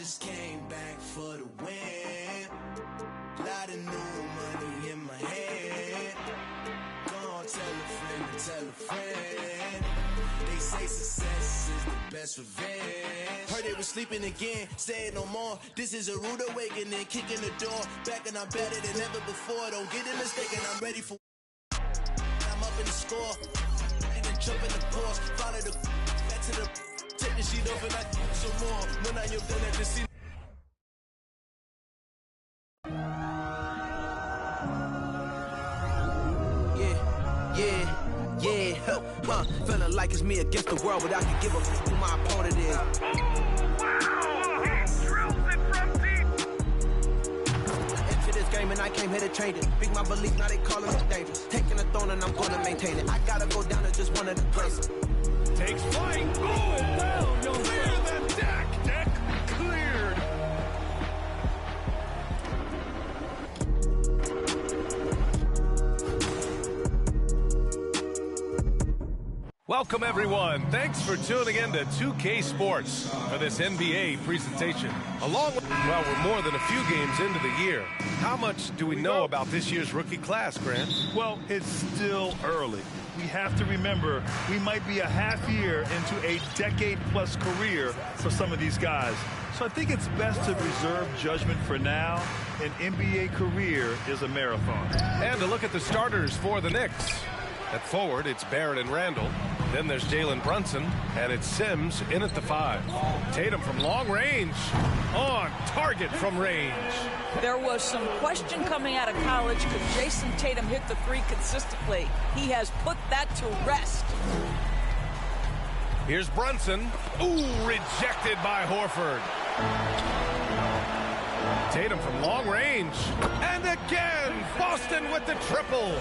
just came back for the win. Lot of new money in my hand. Go on, tell a friend and tell a friend. They say success is the best revenge. Heard they were sleeping again, saying no more. This is a rude awakening, kicking the door. Back and I'm better than ever before. Don't get it mistaken, I'm ready for. I'm up in the score. And then jump in the pause. Follow the back to the. Take the sheet off and I do some more. When I you're gonna just see. Feeling like it's me against the world, but I can give a f who my opponent is. Wow! He drills it from deep. Into this game and I came here to change it. Big my belief, now they calling me dangerous. Taking the throne and I'm gonna maintain it. I gotta go down as just one of the greatest. Takes flight. Oh, down. You'll clear the deck. Deck cleared. Welcome, everyone. Thanks for tuning in to 2K Sports for this NBA presentation. Along with, well, we're more than a few games into the year. How much do we know about this year's rookie class, Grant? Well, it's still early. We have to remember we might be a half year into a decade-plus career for some of these guys. So I think it's best to reserve judgment for now. An NBA career is a marathon. And to look at the starters for the Knicks. At forward, it's Barrett and Randall. Then there's Jalen Brunson, and it's Sims in at the 5. Tatum from long range, on target from range. There was some question coming out of college. Could Jason Tatum hit the 3 consistently? He has put that to rest. Here's Brunson. Ooh, rejected by Horford. Tatum from long range. And again, Boston with the triple.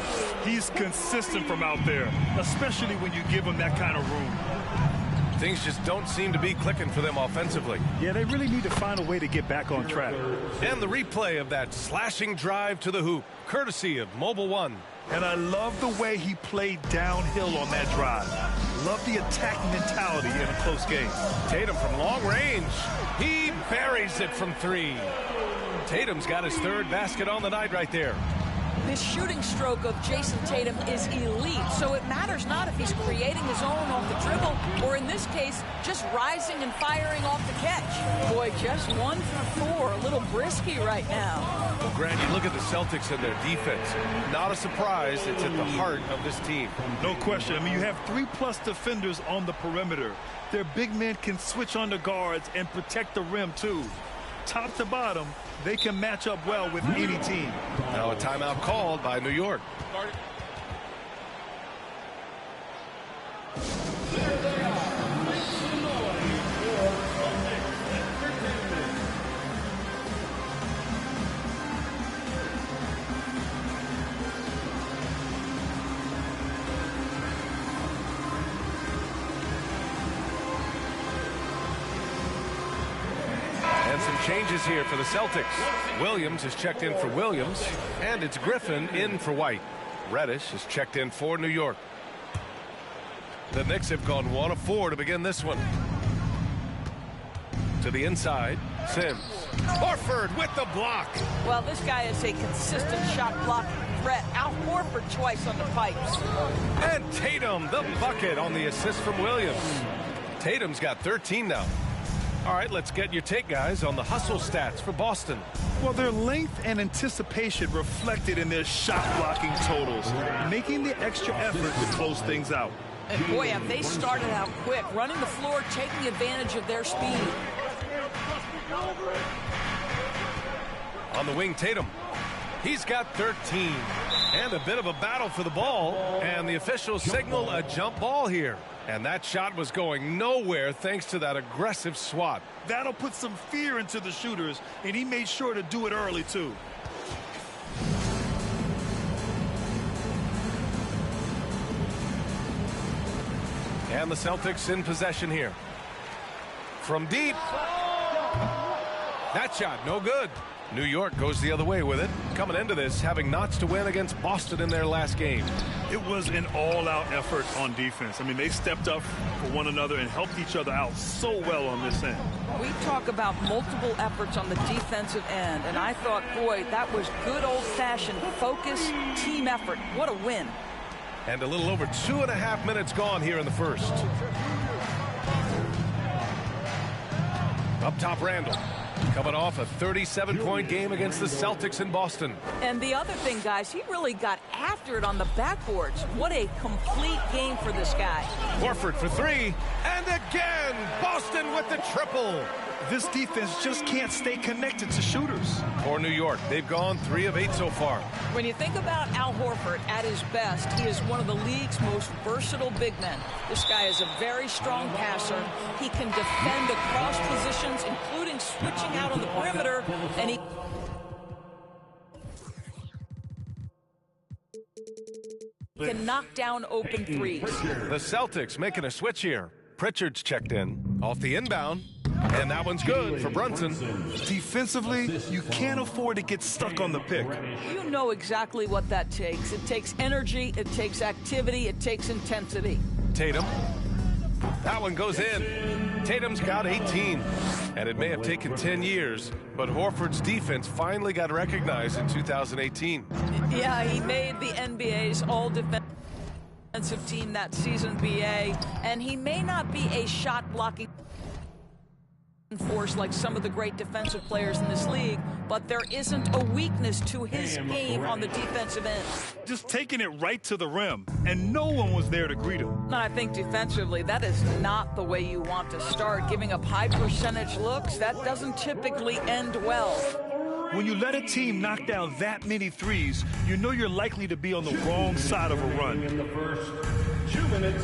He's consistent from out there, especially when you give him that kind of room. Things just don't seem to be clicking for them offensively. Yeah, they really need to find a way to get back on track. And the replay of that slashing drive to the hoop, courtesy of Mobile One. And I love the way he played downhill on that drive. Love the attack mentality in a close game. Tatum from long range. He buries it from 3. Tatum's got his 3rd basket on the night right there. This shooting stroke of Jason Tatum is elite, so it matters not if he's creating his own off the dribble, or in this case, just rising and firing off the catch. Boy, just 1 for 4, a little brisky right now. Well, Grant, you look at the Celtics and their defense. Not a surprise, it's at the heart of this team. No question. I mean, you have 3+ defenders on the perimeter. Their big men can switch on the guards and protect the rim, too. Top to bottom, they can match up well with any team. Now a timeout called by New York. Some changes here for the Celtics. Williams is checked in for Williams, and it's Griffin in for White. Reddish is checked in for New York. The Knicks have gone 1 of 4 to begin this one. To the inside, Sims. Horford with the block. Well, this guy is a consistent shot blocking threat. Al Horford twice on the pipes. And Tatum, the bucket on the assist from Williams. Tatum's got 13 now. All right, let's get your take, guys, on the hustle stats for Boston. Well, their length and anticipation reflected in their shot blocking totals, making the extra effort to close things out. And boy, have they started out quick, running the floor, taking advantage of their speed. On the wing, Tatum. He's got 13. And a bit of a battle for the ball. And the officials signal a jump ball here. And that shot was going nowhere thanks to that aggressive swat. That'll put some fear into the shooters, and he made sure to do it early, too. And the Celtics in possession here. From deep. That shot, no good. New York goes the other way with it, coming into this having notched to win against Boston in their last game. It was an all-out effort on defense. I mean, they stepped up for one another and helped each other out so well on this end. We talk about multiple efforts on the defensive end, and I thought, boy, that was good old-fashioned focus, team effort. What a win. And a little over 2.5 minutes gone here in the first. Up top, Randall. Coming off a 37-point game against the Celtics in Boston. And the other thing, guys, he really got after it on the backboards. What a complete game for this guy. Horford for three. And again, Boston with the triple. This defense just can't stay connected to shooters. For New York, they've gone 3 of 8 so far. When you think about Al Horford at his best, he is one of the league's most versatile big men. This guy is a very strong passer. He can defend across positions, including switching out on the perimeter, and he can knock down open threes. The Celtics making a switch here. Pritchard's checked in off the inbound, and that one's good for Brunson. Defensively, you can't afford to get stuck on the pick. You know exactly what that takes. It takes energy, it takes activity, it takes intensity. Tatum. That one goes in. Tatum's got 18, and it may have taken 10 years, but Horford's defense finally got recognized in 2018. Yeah, he made the NBA's all-defensive team that season, BA, and he may not be a shot-blocking force like some of the great defensive players in this league, but there isn't a weakness to his game on the defensive end. Just taking it right to the rim, and no one was there to greet him. And I think defensively, that is not the way you want to start. Giving up high percentage looks, that doesn't typically end well. When you let a team knock down that many threes, you know you're likely to be on the wrong side of a run. In the first 2 minutes.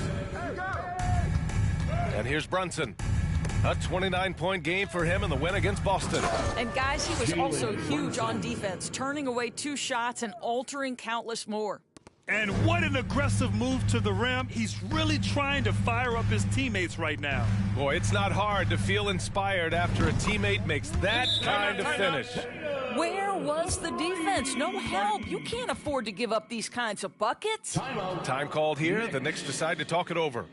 And here's Brunson. A 29-point game for him in the win against Boston. And guys, he was also huge on defense, turning away 2 shots and altering countless more. And what an aggressive move to the rim. He's really trying to fire up his teammates right now. Boy, it's not hard to feel inspired after a teammate makes that kind of finish. Where was the defense? No help. You can't afford to give up these kinds of buckets. Time called here. The Knicks decide to talk it over.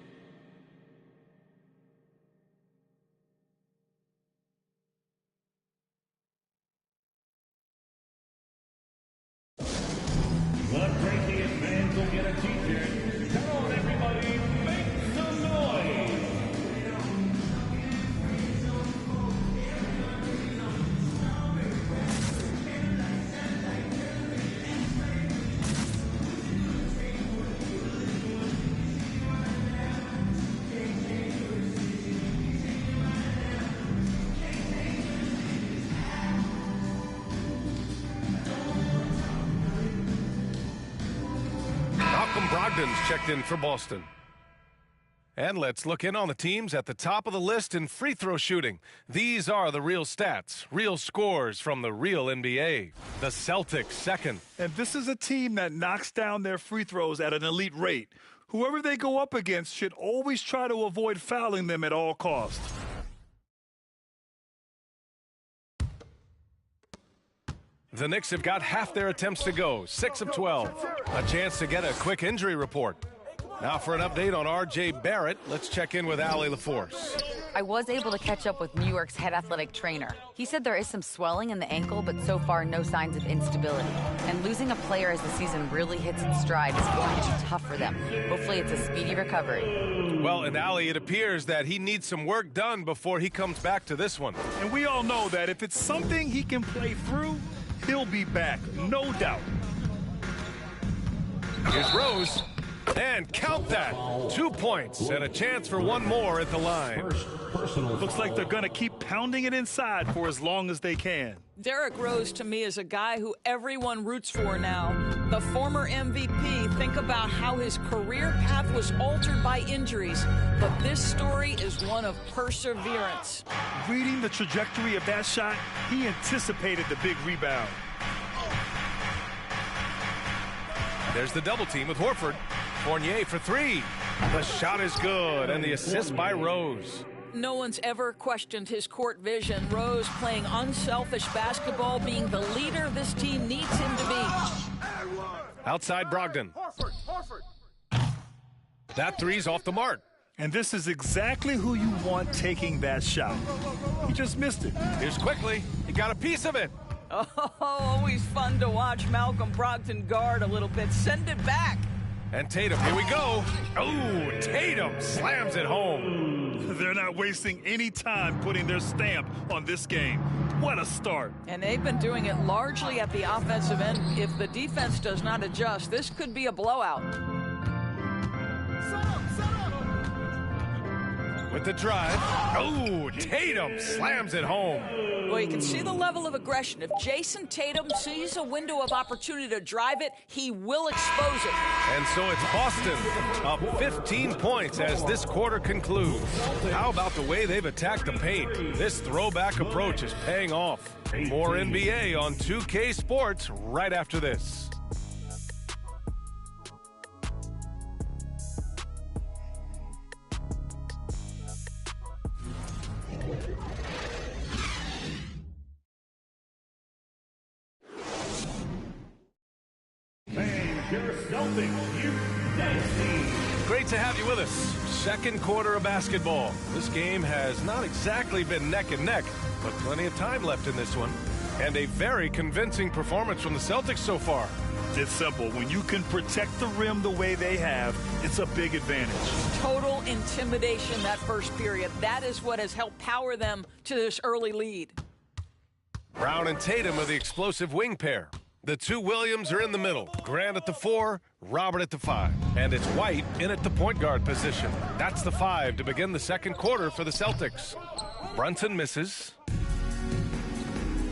The craziest fans will get a t-shirt. Come on, everybody, make some noise. Brogdon's checked in for Boston. And let's look in on the teams at the top of the list in free throw shooting. These are the real stats, real scores from the real NBA. The Celtics second. And this is a team that knocks down their free throws at an elite rate. Whoever they go up against should always try to avoid fouling them at all costs. The Knicks have got half their attempts to go, 6 of 12. A chance to get a quick injury report. Now for an update on R.J. Barrett, let's check in with Allie LaForce. I was able to catch up with New York's head athletic trainer. He said there is some swelling in the ankle, but so far no signs of instability. And losing a player as the season really hits its stride is going to be tough for them. Hopefully it's a speedy recovery. Well, and Allie, it appears that he needs some work done before he comes back to this one. And we all know that if it's something he can play through, he'll be back, no doubt. Here's Rose. And count that. 2 points and a chance for one more at the line. Looks like they're going to keep pounding it inside for as long as they can. Derrick Rose, to me, is a guy who everyone roots for now. The former MVP, think about how his career path was altered by injuries. But this story is one of perseverance. Reading the trajectory of that shot, he anticipated the big rebound. There's the double team with Horford. Fournier for 3. The shot is good, and the assist by Rose. no one's ever questioned his court vision. Rose playing unselfish basketball, being the leader this team needs him to be. Outside Brogdon. That three's off the mark. And this is exactly who you want taking that shot. He just missed it. Here's Quickly. He got a piece of it. Oh, always fun to watch Malcolm Brogdon guard a little bit. Send it back. And Tatum, here we go. Oh, Tatum slams it home. They're not wasting any time putting their stamp on this game. What a start. And they've been doing it largely at the offensive end. If the defense does not adjust, this could be a blowout. With the drive. Oh, Tatum slams it home. Well, you can see the level of aggression. If Jason Tatum sees a window of opportunity to drive it, he will expose it. And so it's Boston up 15 points as this quarter concludes. How about the way they've attacked the paint? This throwback approach is paying off. More NBA on 2K Sports right after this. Great to have you with us. Second quarter of basketball. This game has not exactly been neck and neck, but plenty of time left in this one. And a very convincing performance from the Celtics so far. It's simple. When you can protect the rim the way they have, it's a big advantage. Total intimidation that first period. That is what has helped power them to this early lead. Brown and Tatum are the explosive wing pair. The two Williams are in the middle. Grant at the 4, Robert at the 5. And it's White in at the point guard position. That's the 5 to begin the second quarter for the Celtics. Brunson misses.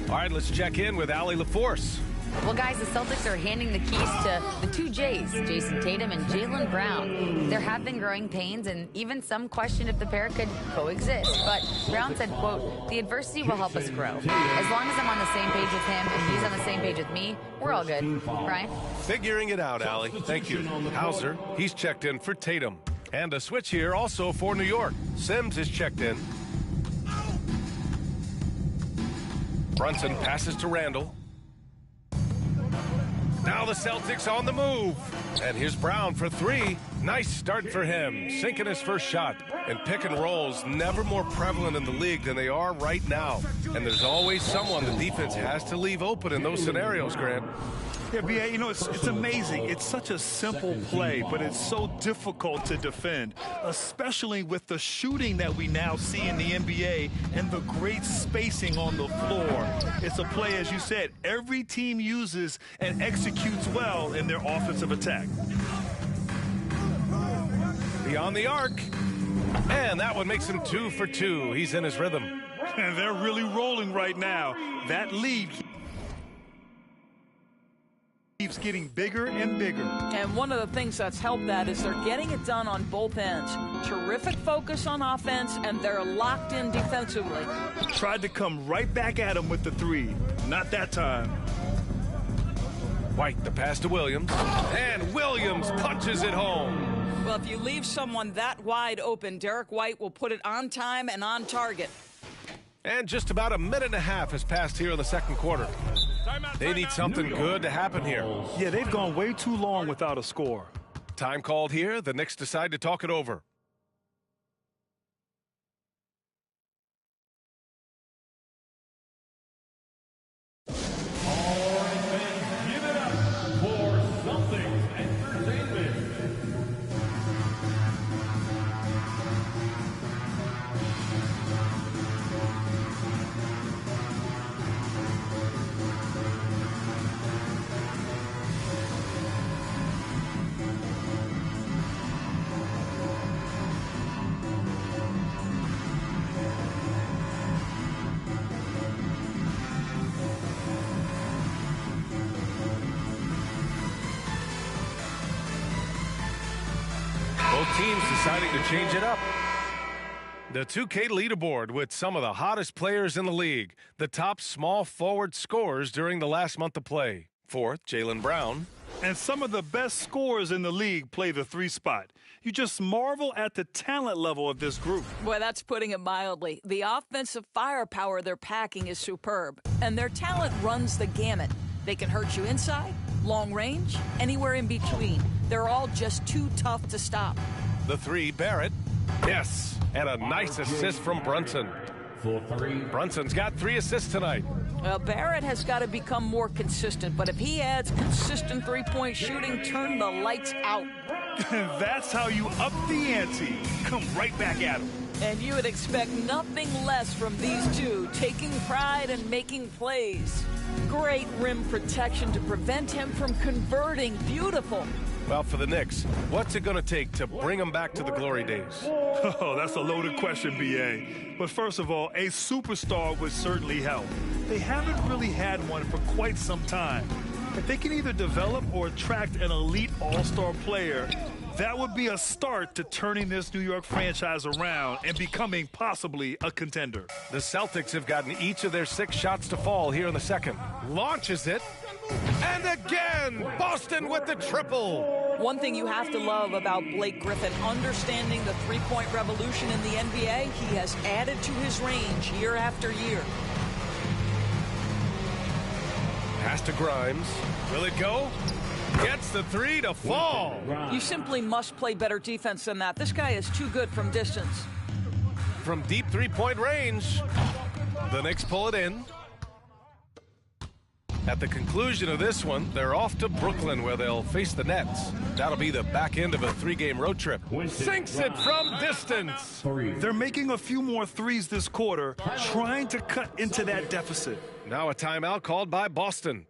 All right, let's check in with Allie LaForce. Well, guys, the Celtics are handing the keys to the two J's, Jason Tatum and Jaylen Brown. There have been growing pains, and even some question if the pair could coexist. But Brown said, quote, "The adversity will help us grow. As long as I'm on the same page with him and he's on the same page with me, we're all good." Brian? Figuring it out, Allie. Thank you. Hauser, he's checked in for Tatum. And a switch here also for New York. Sims is checked in. Brunson passes to Randall. Now the Celtics on the move. And here's Brown for 3. Nice start for him. Sinking his first shot. And pick and rolls never more prevalent in the league than they are right now. And there's always someone the defense has to leave open in those scenarios, Grant. Yeah, B.A., you know, it's amazing. It's such a simple play, but it's so difficult to defend, especially with the shooting that we now see in the NBA and the great spacing on the floor. It's a play, as you said, every team uses and executes well in their offensive attack. Beyond the arc. And that one makes him 2 for 2. He's in his rhythm. And they're really rolling right now. That lead keeps getting bigger and bigger. And one of the things that's helped that is they're getting it done on both ends. Terrific focus on offense, and they're locked in defensively. Tried to come right back at him with the 3. Not that time. White, the pass to Williams. And Williams punches it home. Well, if you leave someone that wide open, Derek White will put it on time and on target. And just about a minute and a half has passed here in the second quarter. They need something good to happen here. Yeah, they've gone way too long without a score. Time called here. The Knicks decide to talk it over. Both teams deciding to change it up. The 2K leaderboard with some of the hottest players in the league. The top small forward scorers during the last month of play. 4th, Jaylen Brown. And some of the best scorers in the league play the 3 spot. You just marvel at the talent level of this group. Boy, that's putting it mildly. The offensive firepower they're packing is superb, and their talent runs the gamut. They can hurt you inside, long range, anywhere in between. They're all just too tough to stop. The 3, Barrett. Yes, and a nice assist from Brunson. Brunson's got 3 assists tonight. Well, Barrett has got to become more consistent, but if he adds consistent three-point shooting, turn the lights out. That's how you up the ante. Come right back at him. And you would expect nothing less from these two, taking pride and making plays. Great rim protection to prevent him from converting. Beautiful. Well, for the Knicks, what's it going to take to bring them back to the glory days? Oh, that's a loaded question, B.A. But first of all, a superstar would certainly help. They haven't really had one for quite some time. If they can either develop or attract an elite all-star player, that would be a start to turning this New York franchise around and becoming possibly a contender. The Celtics have gotten each of their 6 shots to fall here in the second. Launches it. And again, Boston with the triple. One thing you have to love about Blake Griffin, understanding the three-point revolution in the NBA, he has added to his range year after year. Pass to Grimes. Will it go? Gets the 3 to fall. You simply must play better defense than that. This guy is too good from distance. From deep three-point range, the Knicks pull it in. At the conclusion of this one, they're off to Brooklyn where they'll face the Nets. That'll be the back end of a 3-game road trip. Sinks it from distance. They're making a few more threes this quarter, trying to cut into that deficit. Now a timeout called by Boston.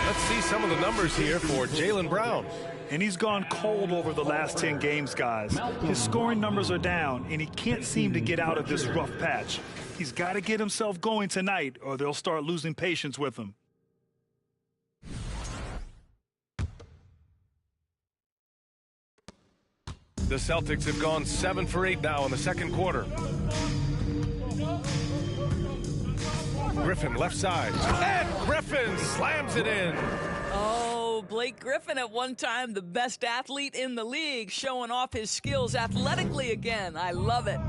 Let's see some of the numbers here for Jaylen Brown. And he's gone cold over the last 10 games, guys. His scoring numbers are down, and he can't seem to get out of this rough patch. He's got to get himself going tonight, or they'll start losing patience with him. The Celtics have gone 7 for 8 now in the second quarter. Griffin left side. And Griffin slams it in. Oh, Blake Griffin at one time the best athlete in the league, showing off his skills athletically again. I love it.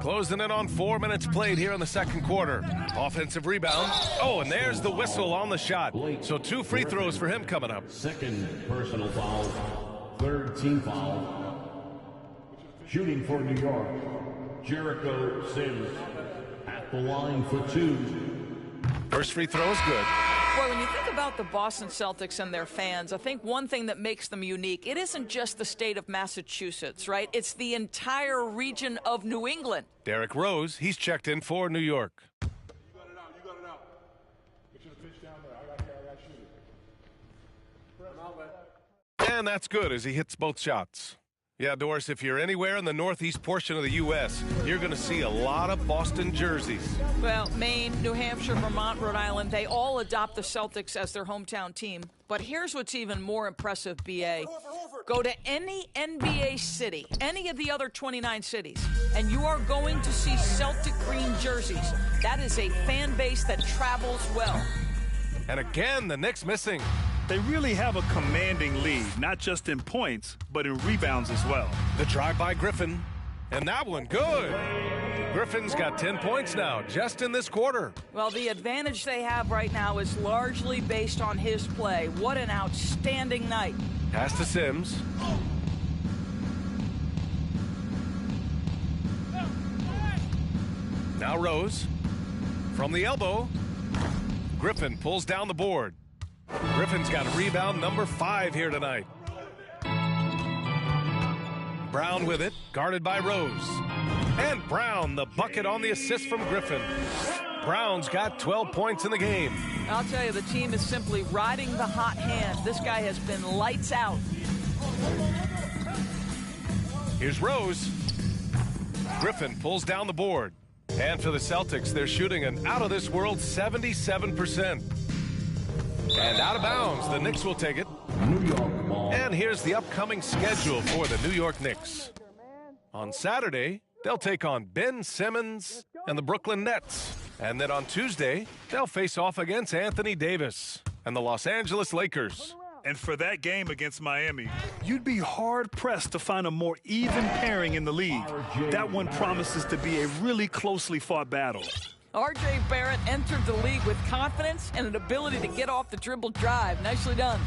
Closing in on 4 minutes played here in the second quarter. Offensive rebound. Oh, and there's the whistle on the shot. So 2 free throws for him coming up. Second personal foul, 3rd team foul. Shooting for New York, Jericho Sims at the line for 2. First free throw is good. Well, when you think about the Boston Celtics and their fans, I think one thing that makes them unique, it isn't just the state of Massachusetts, right? It's the entire region of New England. Derrick Rose, he's checked in for New York. You got it out. Get you the pitch down there. I got shoot it. And that's good as he hits both shots. Yeah, Doris, if you're anywhere in the northeast portion of the U.S., you're going to see a lot of Boston jerseys. Well, Maine, New Hampshire, Vermont, Rhode Island, they all adopt the Celtics as their hometown team. But here's what's even more impressive, B.A. Go to any NBA city, any of the other 29 cities, and you are going to see Celtic green jerseys. That is a fan base that travels well. And again, the Knicks missing. They really have a commanding lead, not just in points, but in rebounds as well. The drive by Griffin, and that one good. Griffin's got 10 points now, just in this quarter. Well, the advantage they have right now is largely based on his play. What an outstanding night. Pass to Sims. Now Rose. From the elbow. Griffin pulls down the board. Griffin's got rebound number 5 here tonight. Brown with it, guarded by Rose. And Brown, the bucket on the assist from Griffin. Brown's got 12 points in the game. I'll tell you, the team is simply riding the hot hand. This guy has been lights out. Here's Rose. Griffin pulls down the board. And for the Celtics, they're shooting an out-of-this-world 77%. And out of bounds, the Knicks will take it. New York ball. And here's the upcoming schedule for the New York Knicks. On Saturday, they'll take on Ben Simmons and the Brooklyn Nets. And then on Tuesday, they'll face off against Anthony Davis and the Los Angeles Lakers. And for that game against Miami, you'd be hard-pressed to find a more even pairing in the league. That one promises to be a really closely fought battle. R.J. Barrett entered the league with confidence and an ability to get off the dribble drive. Nicely done.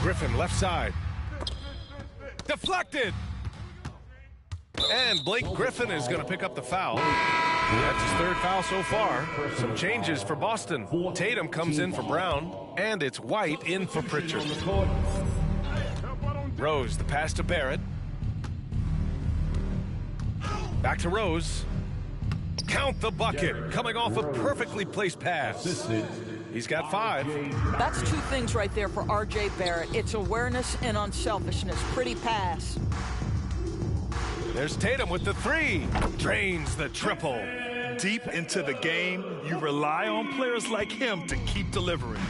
Griffin left side. Deflected. And Blake Griffin is going to pick up the foul. That's his third foul so far. Some changes for Boston. Tatum comes in for Brown, and it's White in for Pritchard. Rose, the pass to Barrett. Back to Rose. Count the bucket. Coming off a perfectly placed pass. He's got 5. That's 2 things right there for R.J. Barrett. It's awareness and unselfishness. Pretty pass. There's Tatum with the 3. Drains the triple. Deep into the game, you rely on players like him to keep delivering.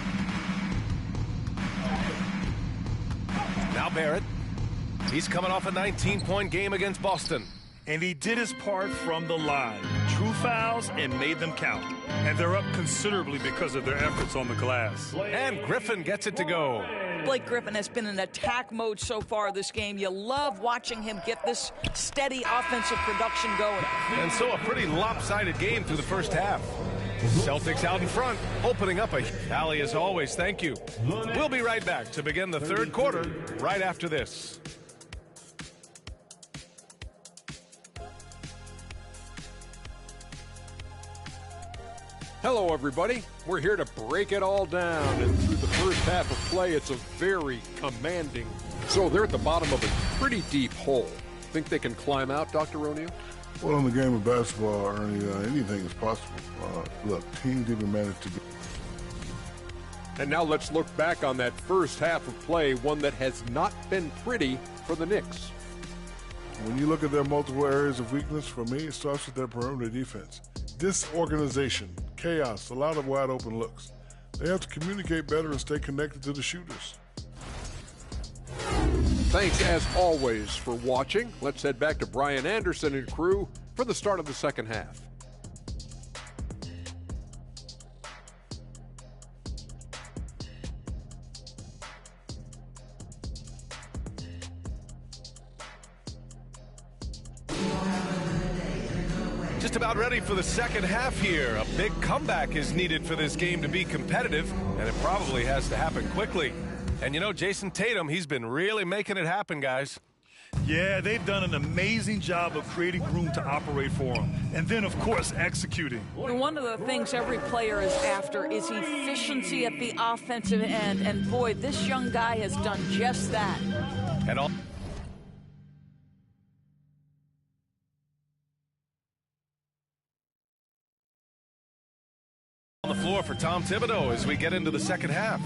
Now Barrett. He's coming off a 19-point game against Boston. And he did his part from the line. True fouls and made them count. And they're up considerably because of their efforts on the glass. And Griffin gets it to go. Blake Griffin has been in attack mode so far this game. You love watching him get this steady offensive production going. And so a pretty lopsided game through the first half. Celtics out in front, opening up a rally as always. Thank you. We'll be right back to begin the third quarter right after this. Hello, everybody. We're here to break it all down, and through the first half of play, it's a very commanding. So they're at the bottom of a pretty deep hole. Think they can climb out, Dr. O'Neal? Well, in the game of basketball, Ernie, anything is possible. Look, teams even managed to. And now let's look back on that first half of play, one that has not been pretty for the Knicks. When you look at their multiple areas of weakness, for me, it starts with their perimeter defense. Disorganization, chaos, a lot of wide open looks. They have to communicate better and stay connected to the shooters. Thanks, as always, for watching. Let's head back to Brian Anderson and crew for the start of the second half. Just about ready for the second half here. A big comeback is needed for this game to be competitive, and it probably has to happen quickly. And you know, Jason Tatum, he's been really making it happen, guys. Yeah, they've done an amazing job of creating room to operate for him. And then, of course, executing. One of the things every player is after is efficiency at the offensive end. And boy, this young guy has done just that. And all on the floor for Tom Thibodeau as we get into the second half.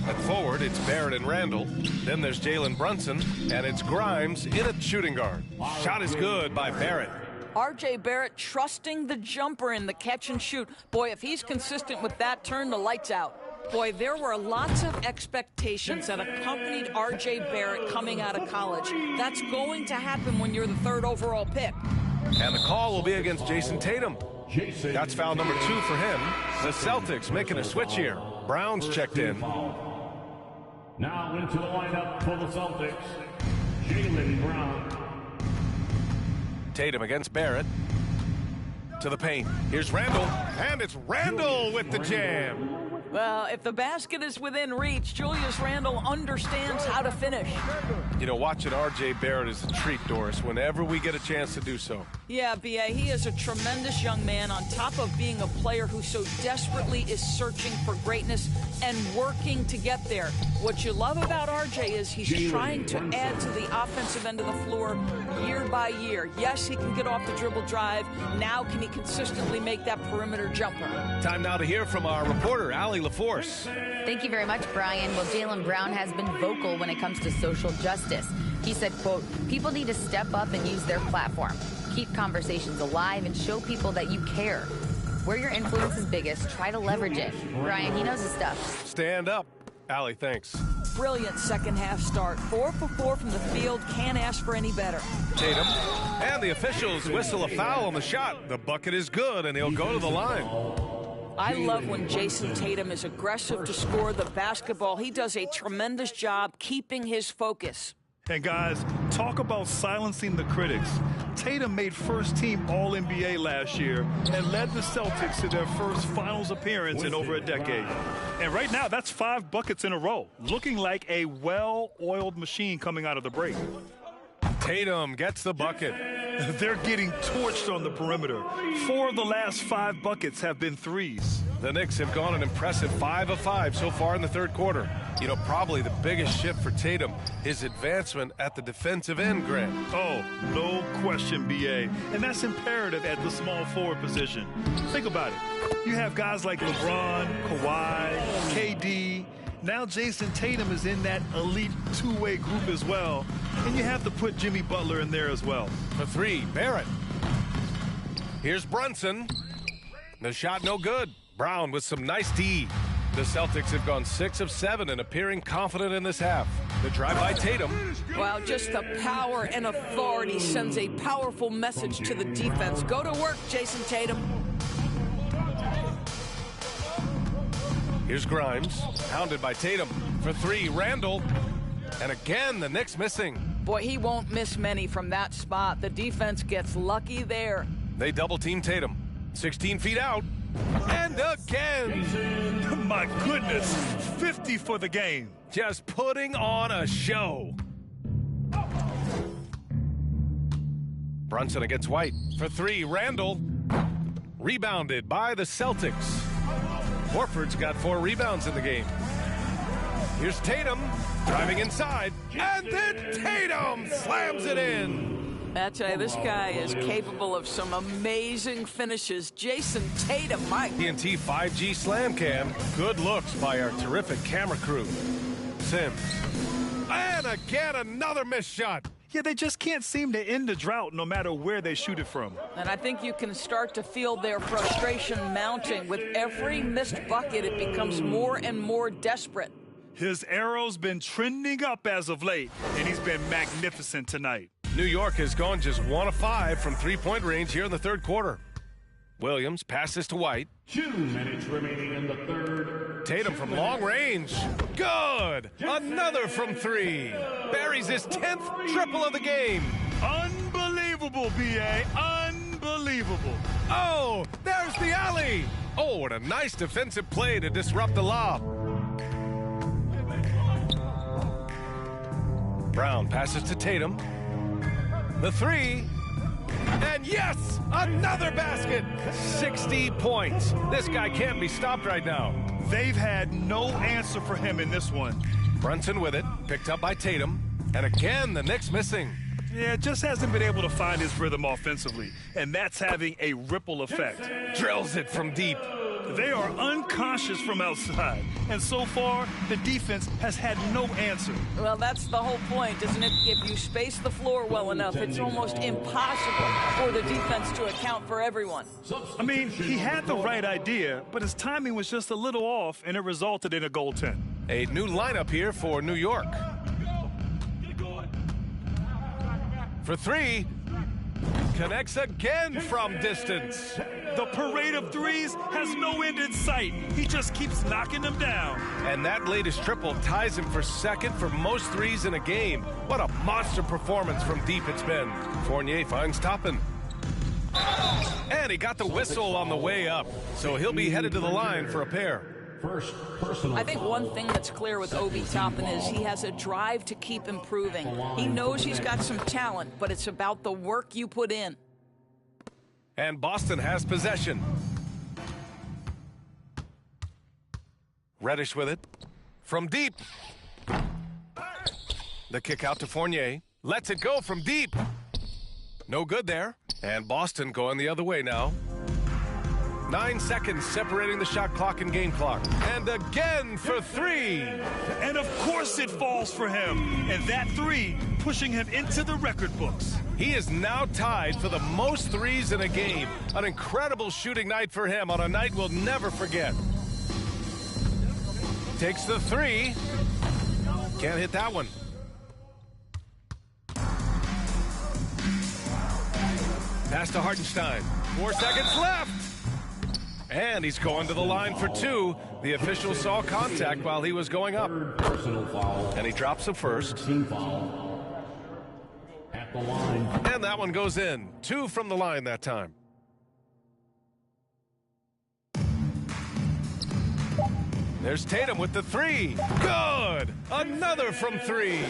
At forward, it's Barrett and Randall. Then there's Jalen Brunson, and it's Grimes in at shooting guard. Shot is good by Barrett. R.J. Barrett trusting the jumper in the catch and shoot. Boy, if he's consistent with that, turn the lights out. Boy, there were lots of expectations that accompanied R.J. Barrett coming out of college. That's going to happen when you're the 3rd overall pick. And the call will be against Jason Tatum. That's foul number 2 for him. The Celtics making a switch here. Brown's checked in. Now into the lineup for the Celtics, Jaylen Brown. Tatum against Barrett. To the paint. Here's Randall. And it's Randall with the jam. Well, if the basket is within reach, Julius Randle understands how to finish. You know, watching R.J. Barrett is a treat, Doris, whenever we get a chance to do so. Yeah, B.A., he is a tremendous young man on top of being a player who so desperately is searching for greatness and working to get there. What you love about R.J. is he's trying to add to the offensive end of the floor year by year. Yes, he can get off the dribble drive. Now can he consistently make that perimeter jumper? Time now to hear from our reporter, Allie LaForce. Thank you very much, Brian. Well, Jaylen Brown has been vocal when it comes to social justice. He said, quote, people need to step up and use their platform. Keep conversations alive and show people that you care. Where your influence is biggest, try to leverage it. Brian, he knows his stuff. Stand up. Allie, thanks. Brilliant second half start. 4 for 4 from the field. Can't ask for any better. Tatum. And the officials whistle a foul on the shot. The bucket is good, and he'll go to the line. I love when Jason Tatum is aggressive to score the basketball. He does a tremendous job keeping his focus. And guys, talk about silencing the critics. Tatum made first-team All-NBA last year and led the Celtics to their first finals appearance in over a decade. And right now, that's 5 buckets in a row, looking like a well-oiled machine coming out of the break. Tatum gets the bucket. They're getting torched on the perimeter. 4 of the last 5 buckets have been threes. The Knicks have gone an impressive 5 of 5 so far in the third quarter. You know, probably the biggest shift for Tatum, his advancement at the defensive end, Grant. Oh, no question, B.A. And that's imperative at the small forward position. Think about it. You have guys like LeBron, Kawhi, KD. Now Jason Tatum is in that elite two-way group as well. And you have to put Jimmy Butler in there as well. For 3, Barrett. Here's Brunson. The shot no good. Brown with some nice D. The Celtics have gone 6 of 7 and appearing confident in this half. The drive by Tatum. Wow, just the power and authority sends a powerful message to the defense. Go to work, Jason Tatum. Here's Grimes, pounded by Tatum. For 3, Randall. And again, the Knicks missing. Boy, he won't miss many from that spot. The defense gets lucky there. They double-team Tatum. 16 feet out. And again. My goodness, 50 for the game. Just putting on a show. Brunson against White. For 3, Randall. Rebounded by the Celtics. Horford's got 4 rebounds in the game. Here's Tatum driving inside. And then Tatum slams it in. I tell you, this guy is capable of some amazing finishes. Jason Tatum, Mike. TNT 5G Slam Cam. Good looks by our terrific camera crew. Sims. And again, another missed shot. Yeah, they just can't seem to end the drought no matter where they shoot it from. And I think you can start to feel their frustration mounting. With every missed bucket, it becomes more and more desperate. His arrow's been trending up as of late, and he's been magnificent tonight. New York has gone just 1 of 5 from three-point range here in the third quarter. Williams passes to White. 2 minutes remaining in the third. Tatum from long range. Good. Another from 3. Buries his 10th triple of the game. Unbelievable, B.A. Unbelievable. Oh, there's the alley. Oh, and a nice defensive play to disrupt the lob. Brown passes to Tatum. The 3. And yes, another basket. 60 points. This guy can't be stopped right now. They've had no answer for him in this one. Brunson with it, picked up by Tatum. And again, the Knicks missing. Yeah, just hasn't been able to find his rhythm offensively. And that's having a ripple effect. Drills it from deep. They are unconscious from outside. And so far, the defense has had no answer. Well, that's the whole point, isn't it? If you space the floor well enough, it's almost impossible for the defense to account for everyone. I mean, he had the right idea, but his timing was just a little off, and it resulted in a goaltend. A new lineup here for New York. For 3. Connects again from distance. The parade of threes has no end in sight. He just keeps knocking them down. And that latest triple ties him for second for most threes in a game. What a monster performance from deep it's been. Fournier finds Toppin. And he got the whistle on the way up, so he'll be headed to the line for a pair. First personal. I think one thing that's clear with Obi Toppin is he has a drive to keep improving. He knows he's got some talent, but it's about the work you put in. And Boston has possession. Reddish with it. From deep. The kick out to Fournier. Lets it go from deep. No good there. And Boston going the other way now. 9 seconds separating the shot clock and game clock. And again for three. And of course it falls for him. And that three pushing him into the record books. He is now tied for the most threes in a game. An incredible shooting night for him on a night we'll never forget. Takes the three. Can't hit that one. Pass to Hartenstein. 4 seconds left. And he's going to the line for two. The official saw contact while he was going up. Personal foul. And he drops the first. Team foul. At the line. And that one goes in. 2 from the line that time. There's Tatum with the three. Good. Another from three.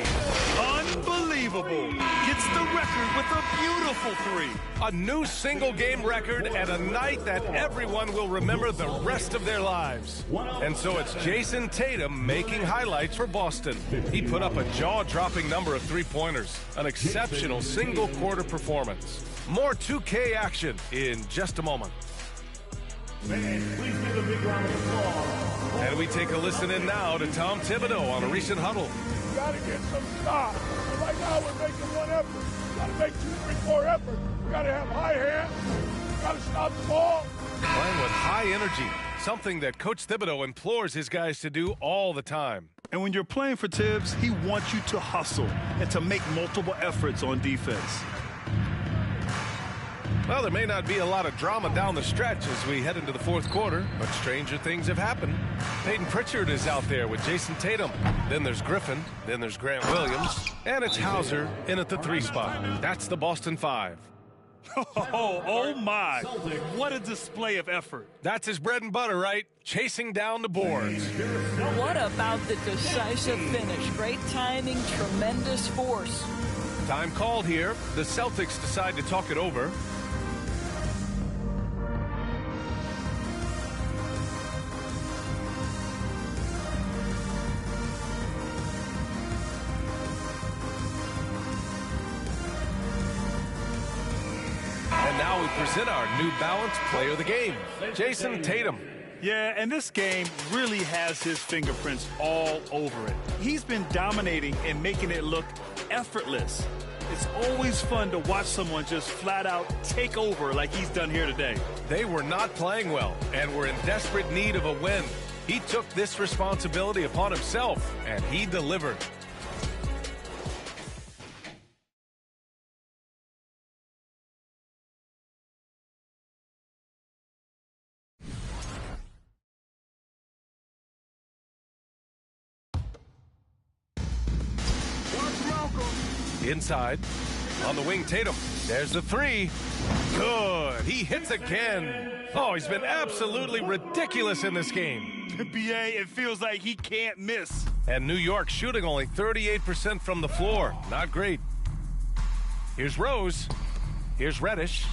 Unbelievable. Gets the record with a beautiful three. A new single-game record and a night that everyone will remember the rest of their lives. And so it's Jason Tatum making highlights for Boston. He put up a jaw-dropping number of three-pointers. An exceptional single-quarter performance. More 2K action in just a moment. Please give a big round of applause. And we take a listen in now to Tom Thibodeau on a recent huddle. You got to get some stops. So right now we're making one effort. You got to make 2, 3, 4 efforts. You got to have high hands. You got to stop the ball. Playing with high energy, something that Coach Thibodeau implores his guys to do all the time. And when you're playing for Tibbs, he wants you to hustle and to make multiple efforts on defense. Well, there may not be a lot of drama down the stretch as we head into the fourth quarter, but stranger things have happened. Peyton Pritchard is out there with Jason Tatum. Then there's Griffin. Then there's Grant Williams. And it's Hauser in at the 3 spot. That's the Boston 5. Oh my. What a display of effort. That's his bread and butter, right? Chasing down the boards. What about the decisive finish? Great timing, tremendous force. Time called here. The Celtics decide to talk it over. And now we present our New Balance Player of the Game, Jason Tatum. Yeah, and this game really has his fingerprints all over it. He's been dominating and making it look effortless. It's always fun to watch someone just flat out take over like he's done here today. They were not playing well and were in desperate need of a win. He took this responsibility upon himself, and he delivered. Inside, on the wing, Tatum. There's the three. Good. He hits again. Oh, he's been absolutely ridiculous in this game. BA, it feels like he can't miss. And New York shooting only 38% from the floor. Not great. Here's Rose. Here's Reddish.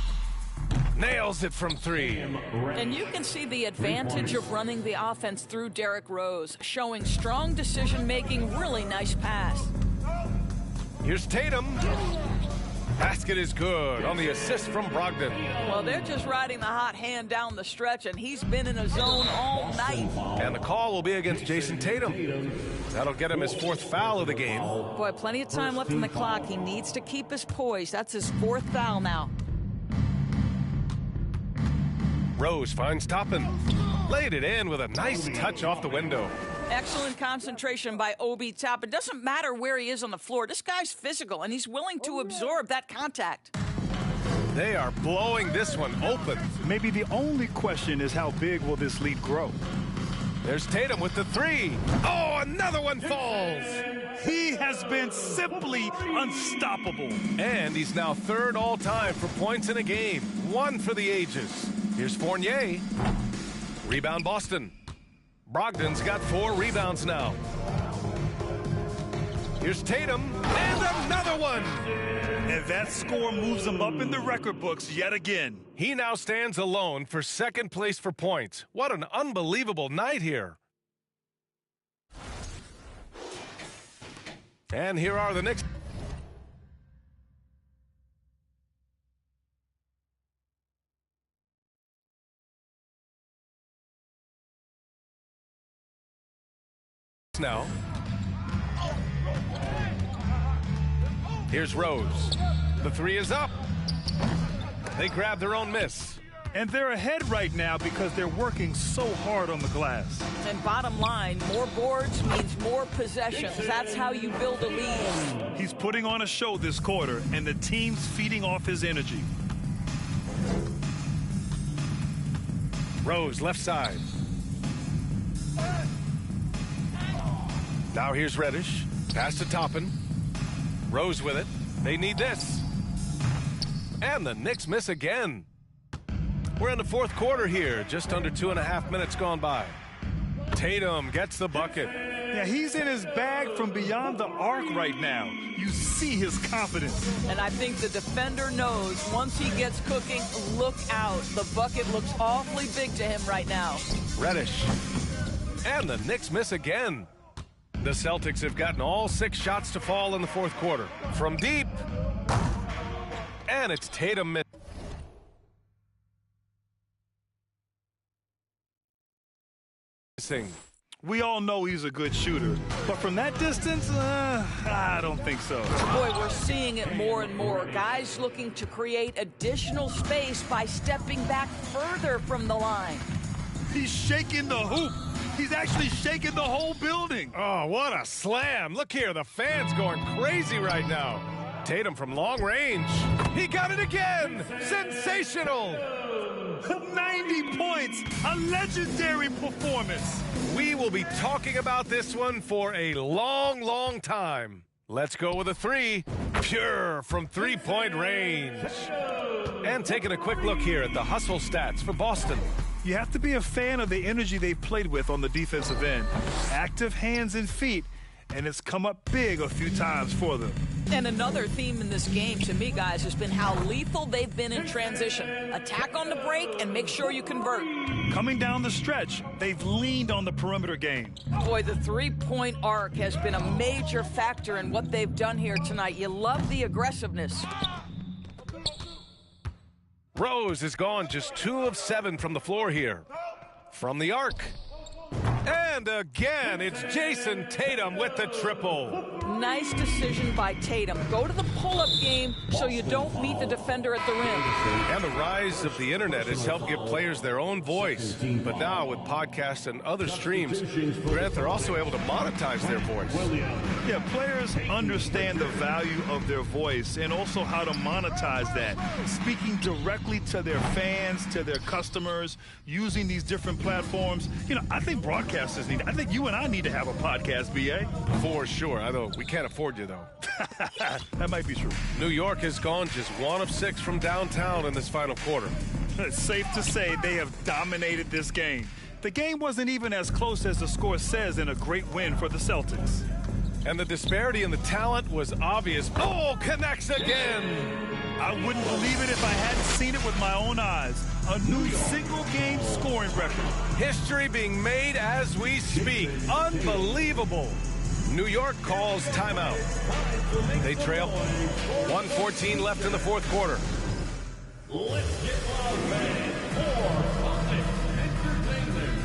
Nails it from three. And you can see the advantage of running the offense through Derrick Rose, showing strong decision-making, really nice pass. Here's Tatum. Basket is good on the assist from Brogdon. Well, they're just riding the hot hand down the stretch, and he's been in a zone all night. And the call will be against Jason Tatum. That'll get him his 4th foul of the game. Boy, plenty of time left in the clock. He needs to keep his poise. That's his 4th foul now. Rose finds Toppin. Laid it in with a nice touch off the window. Excellent concentration by Obi Toppin. Doesn't matter where he is on the floor. This guy's physical, and he's willing to absorb that contact. They are blowing this one open. Maybe the only question is how big will this lead grow? There's Tatum with the three. Oh, another one falls. He has been simply unstoppable. And he's now 3rd all-time for points in a game. 1 for the ages. Here's Fournier. Rebound Boston. Brogdon's got 4 rebounds now. Here's Tatum, and another one! And that score moves him up in the record books yet again. He now stands alone for 2nd place for points. What an unbelievable night here. And here are the Knicks. Now. Here's Rose. The three is up. They grab their own miss. And they're ahead right now because they're working so hard on the glass. And bottom line, more boards means more possessions. That's how you build a lead. He's putting on a show this quarter, and the team's feeding off his energy. Rose, left side. Now here's Reddish. Pass to Toppin. Rose with it. They need this. And the Knicks miss again. We're in the fourth quarter here. Just under 2.5 minutes gone by. Tatum gets the bucket. Yeah, he's in his bag from beyond the arc right now. You see his confidence. And I think the defender knows once he gets cooking, look out. The bucket looks awfully big to him right now. Reddish. And the Knicks miss again. The Celtics have gotten all 6 shots to fall in the fourth quarter. From deep. And it's Tatum missing. We all know he's a good shooter, but from that distance, I don't think so. Boy, we're seeing it more and more. Guys looking to create additional space by stepping back further from the line. He's shaking the hoop. He's actually shaking the whole building. Oh, what a slam. Look here, the fans going crazy right now. Tatum from long range. He got it again. Sensational. 90 points, a legendary performance. We will be talking about this one for a long, long time. Let's go with a three. Pure from three-point range. And taking a quick look here at the hustle stats for Boston. You have to be a fan of the energy they've played with on the defensive end. Active hands and feet, and it's come up big a few times for them. And another theme in this game, to me, guys, has been how lethal they've been in transition. Attack on the break and make sure you convert. Coming down the stretch, they've leaned on the perimeter game. Boy, the three-point arc has been a major factor in what they've done here tonight. You love the aggressiveness. Rose is gone just 2 of 7 from the floor here. From the arc. And again, it's Jason Tatum with the triple. Nice decision by Tatum. Go to the pull-up game so you don't meet the defender at the rim. And the rise of the internet has helped give players their own voice. But now with podcasts and other streams, Grant, they're also able to monetize their voice. Yeah, players understand the value of their voice and also how to monetize that. Speaking directly to their fans, to their customers, using these different platforms. You know, I think broadcasters need, I think you and I need to have a podcast, B.A. For sure. I know we can't afford you, though. That might be true. New York has gone just 1 of 6 from downtown in this final quarter. It's safe to say they have dominated this game. The game wasn't even as close as the score says in a great win for the Celtics. And the disparity in the talent was obvious. Oh, connects again. I wouldn't believe it if I hadn't seen it with my own eyes. A new single-game scoring record. History being made as we speak. Unbelievable. New York calls timeout. They trail. 1:14 left in the fourth quarter. Let's get loud, man, for Entertainment.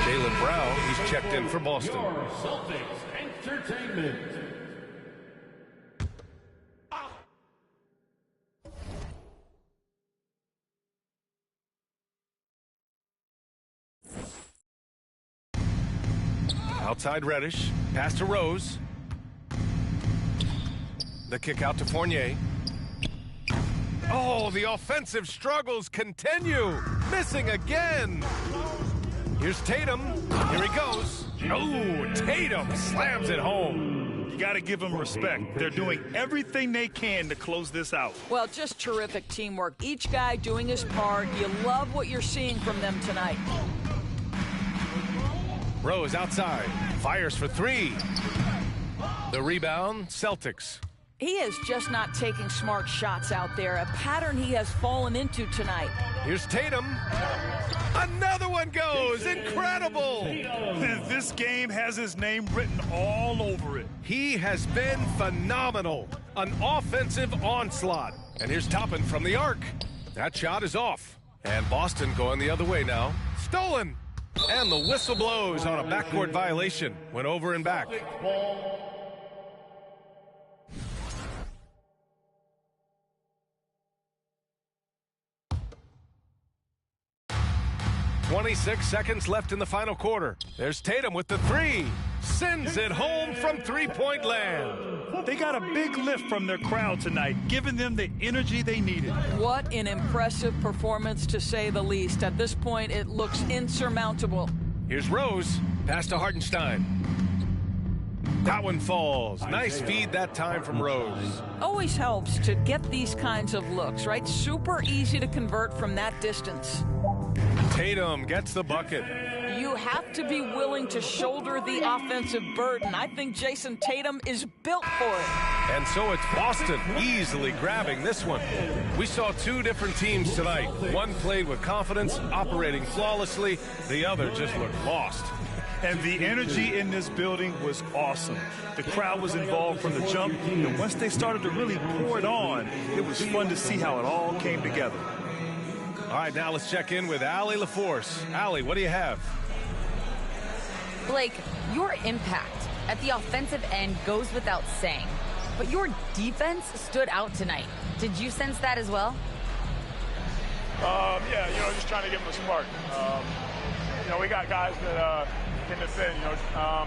Jaylen Brown, he's checked in for Boston. Your Celtics Entertainment. Outside Reddish, pass to Rose. The kick out to Fournier. Oh, the offensive struggles continue. Missing again. Here's Tatum. Here he goes. Oh, Tatum slams it home. You got to give them respect. They're doing everything they can to close this out. Well, just terrific teamwork. Each guy doing his part. You love what you're seeing from them tonight. Rose outside. Fires for 3. The rebound, Celtics. He is just not taking smart shots out there, a pattern he has fallen into tonight. Here's Tatum. Another one goes. Incredible. This game has his name written all over it. He has been phenomenal. An offensive onslaught. And here's Toppin from the arc. That shot is off. And Boston going the other way now. Stolen. And the whistle blows on a backcourt violation. Went over and back. 26 seconds left in the final quarter. There's Tatum with the three. Sends it home from three-point land. They got a big lift from their crowd tonight, giving them the energy they needed. What an impressive performance, to say the least. At this point, it looks insurmountable. Here's Rose. Pass to Hartenstein. That one falls. Nice feed that time from Rose. Always helps to get these kinds of looks, right? Super easy to convert from that distance. Tatum gets the bucket. You have to be willing to shoulder the offensive burden. I think Jason Tatum is built for it. And so it's Boston easily grabbing this one. We saw two different teams tonight. One played with confidence, operating flawlessly. The other just looked lost. And the energy in this building was awesome. The crowd was involved from the jump, and once they started to really pour it on, it was fun to see how it all came together. All right, now let's check in with Allie LaForce. Allie, what do you have? Blake, your impact at the offensive end goes without saying, but your defense stood out tonight. Did you sense that as well? Yeah, just trying to give them a spark. We got guys that can defend,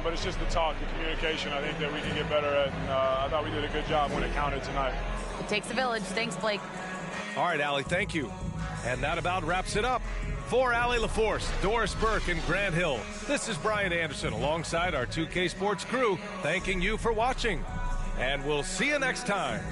but it's just the talk, the communication, I think, that we can get better at. And I thought we did a good job when it counted tonight. It takes a village. Thanks, Blake. All right, Allie, thank you. And that about wraps it up. For Allie LaForce, Doris Burke, and Grant Hill, this is Brian Anderson alongside our 2K Sports crew, thanking you for watching. And we'll see you next time.